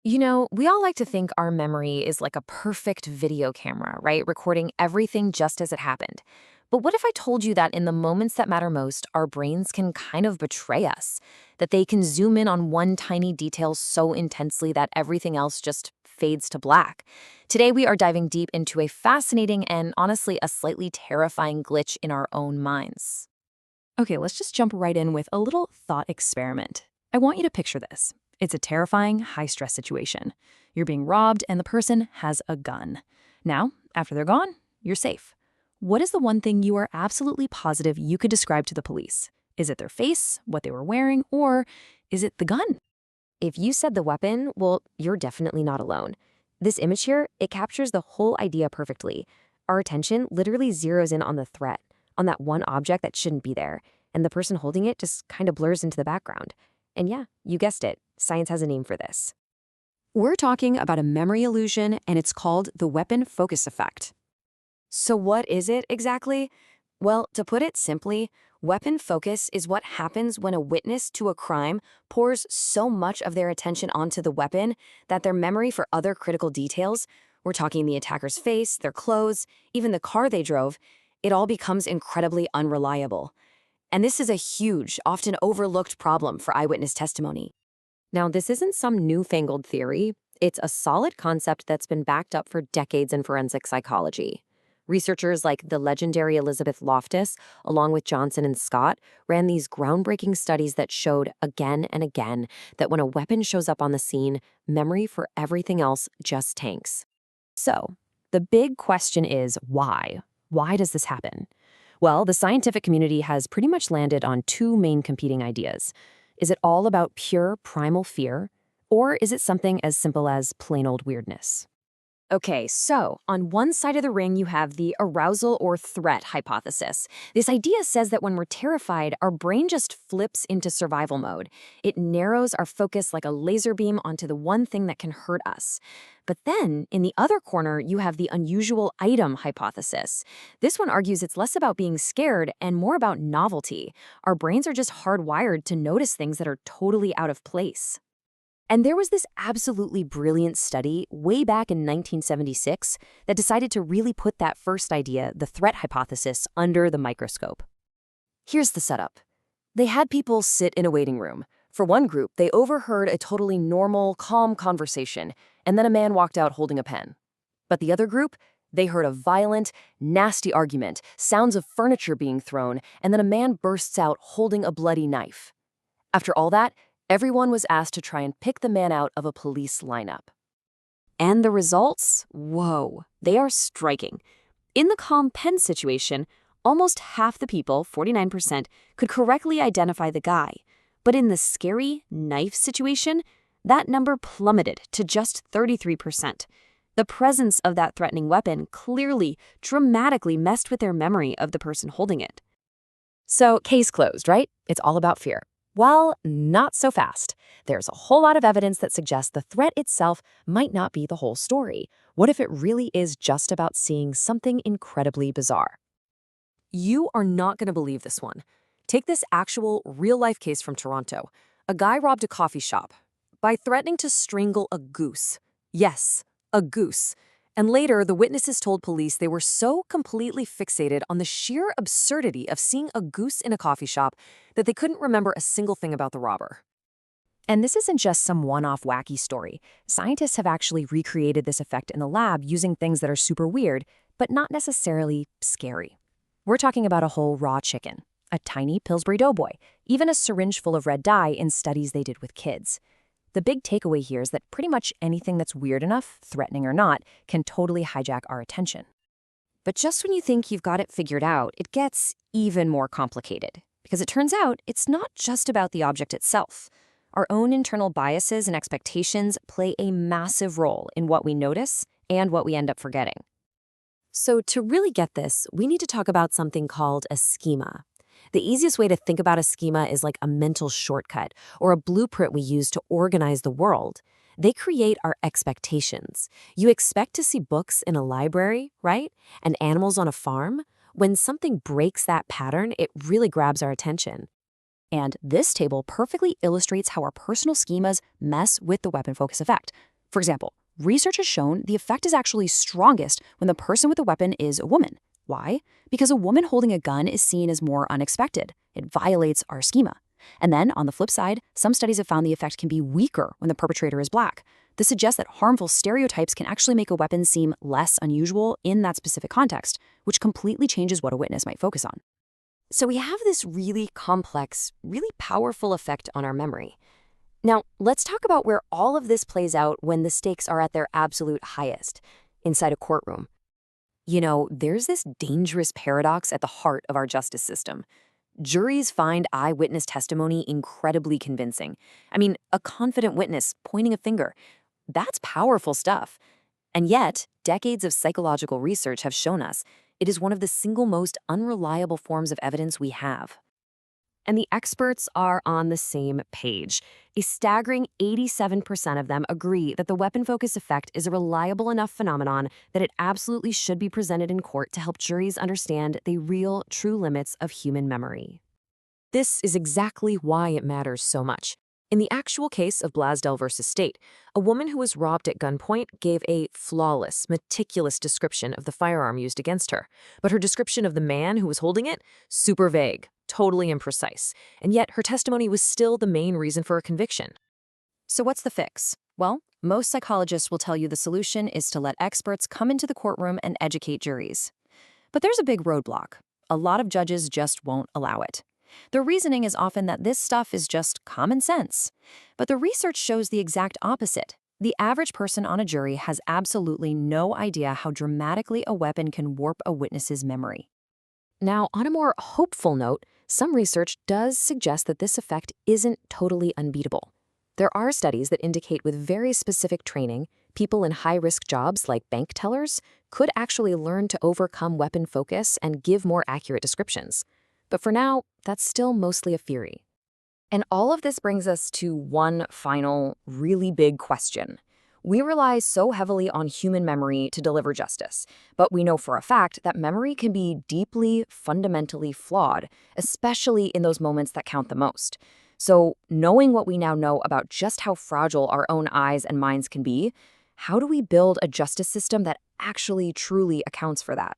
You know, we all like to think our memory is like a perfect video camera, right? Recording everything just as it happened. But what if I told you that in the moments that matter most, our brains can kind of betray us? That they can zoom in on one tiny detail so intensely that everything else just fades to black? Today, we are diving deep into a fascinating and honestly a slightly terrifying glitch in our own minds. Okay, let's just jump right in with a little thought experiment. I want you to picture this. It's a terrifying, high stress situation. You're being robbed, and the person has a gun. Now, after they're gone, you're safe. What is the one thing you are absolutely positive you could describe to the police? Is it their face, what they were wearing, or is it the gun? If you said the weapon, well, you're definitely not alone. This image here, it captures the whole idea perfectly. Our attention literally zeroes in on the threat, on that one object that shouldn't be there, and the person holding it just kind of blurs into the background. And yeah, you guessed it, science has a name for this. We're talking about a memory illusion, and it's called the weapon focus effect. So what is it exactly? Well, to put it simply, weapon focus is what happens when a witness to a crime pours so much of their attention onto the weapon that their memory for other critical details, we're talking the attacker's face, their clothes, even the car they drove, it all becomes incredibly unreliable. And this is a huge, often overlooked problem for eyewitness testimony. Now, this isn't some newfangled theory. It's a solid concept that's been backed up for decades in forensic psychology. Researchers like the legendary Elizabeth Loftus, along with Johnson and Scott, ran these groundbreaking studies that showed again and again that when a weapon shows up on the scene, memory for everything else just tanks. So, the big question is why? Why does this happen? Well, the scientific community has pretty much landed on two main competing ideas. Is it all about pure primal fear, or is it something as simple as plain old weirdness? Okay, so on one side of the ring, you have the arousal or threat hypothesis. This idea says that when we're terrified, our brain just flips into survival mode. It narrows our focus like a laser beam onto the one thing that can hurt us. But then, in the other corner, you have the unusual item hypothesis. This one argues it's less about being scared and more about novelty. Our brains are just hardwired to notice things that are totally out of place. And there was this absolutely brilliant study way back in 1976 that decided to really put that first idea, the threat hypothesis, under the microscope. Here's the setup. They had people sit in a waiting room. For one group, they overheard a totally normal, calm conversation, and then a man walked out holding a pen. But the other group, they heard a violent, nasty argument, sounds of furniture being thrown, and then a man bursts out holding a bloody knife. After all that, everyone was asked to try and pick the man out of a police lineup. And the results? Whoa, they are striking. In the calm pen situation, almost half the people, 49%, could correctly identify the guy. But in the scary knife situation, that number plummeted to just 33%. The presence of that threatening weapon clearly, dramatically messed with their memory of the person holding it. So, case closed, right? It's all about fear. Well, not so fast. There's a whole lot of evidence that suggests the threat itself might not be the whole story. What if it really is just about seeing something incredibly bizarre? You are not going to believe this one. Take this actual, real-life case from Toronto. A guy robbed a coffee shop by threatening to strangle a goose. Yes, a goose. And later, the witnesses told police they were so completely fixated on the sheer absurdity of seeing a goose in a coffee shop that they couldn't remember a single thing about the robber. And this isn't just some one-off wacky story. Scientists have actually recreated this effect in the lab using things that are super weird, but not necessarily scary. We're talking about a whole raw chicken, a tiny Pillsbury Doughboy, even a syringe full of red dye in studies they did with kids. The big takeaway here is that pretty much anything that's weird enough, threatening or not, can totally hijack our attention. But just when you think you've got it figured out, it gets even more complicated. Because it turns out it's not just about the object itself. Our own internal biases and expectations play a massive role in what we notice and what we end up forgetting. So to really get this, we need to talk about something called a schema. The easiest way to think about a schema is like a mental shortcut or a blueprint we use to organize the world. They create our expectations. You expect to see books in a library, right? And animals on a farm. When something breaks that pattern, it really grabs our attention. And this table perfectly illustrates how our personal schemas mess with the weapon focus effect. For example, research has shown the effect is actually strongest when the person with the weapon is a woman. Why? Because a woman holding a gun is seen as more unexpected. It violates our schema. And then, on the flip side, some studies have found the effect can be weaker when the perpetrator is black. This suggests that harmful stereotypes can actually make a weapon seem less unusual in that specific context, which completely changes what a witness might focus on. So we have this really complex, really powerful effect on our memory. Now, let's talk about where all of this plays out when the stakes are at their absolute highest, inside a courtroom. There's this dangerous paradox at the heart of our justice system. Juries find eyewitness testimony incredibly convincing. I mean, a confident witness pointing a finger. That's powerful stuff. And yet, decades of psychological research have shown us it is one of the single most unreliable forms of evidence we have. And the experts are on the same page. A staggering 87% of them agree that the weapon focus effect is a reliable enough phenomenon that it absolutely should be presented in court to help juries understand the real, true limits of human memory. This is exactly why it matters so much. In the actual case of Blasdell versus State, a woman who was robbed at gunpoint gave a flawless, meticulous description of the firearm used against her. But her description of the man who was holding it, super vague, totally imprecise. And yet her testimony was still the main reason for a conviction. So what's the fix? Well, most psychologists will tell you the solution is to let experts come into the courtroom and educate juries. But there's a big roadblock. A lot of judges just won't allow it. Their reasoning is often that this stuff is just common sense. But the research shows the exact opposite. The average person on a jury has absolutely no idea how dramatically a weapon can warp a witness's memory. Now, on a more hopeful note, some research does suggest that this effect isn't totally unbeatable. There are studies that indicate with very specific training, people in high-risk jobs like bank tellers could actually learn to overcome weapon focus and give more accurate descriptions. But for now, that's still mostly a theory. And all of this brings us to one final, really big question. We rely so heavily on human memory to deliver justice, but we know for a fact that memory can be deeply, fundamentally flawed, especially in those moments that count the most. So, knowing what we now know about just how fragile our own eyes and minds can be, how do we build a justice system that actually truly accounts for that?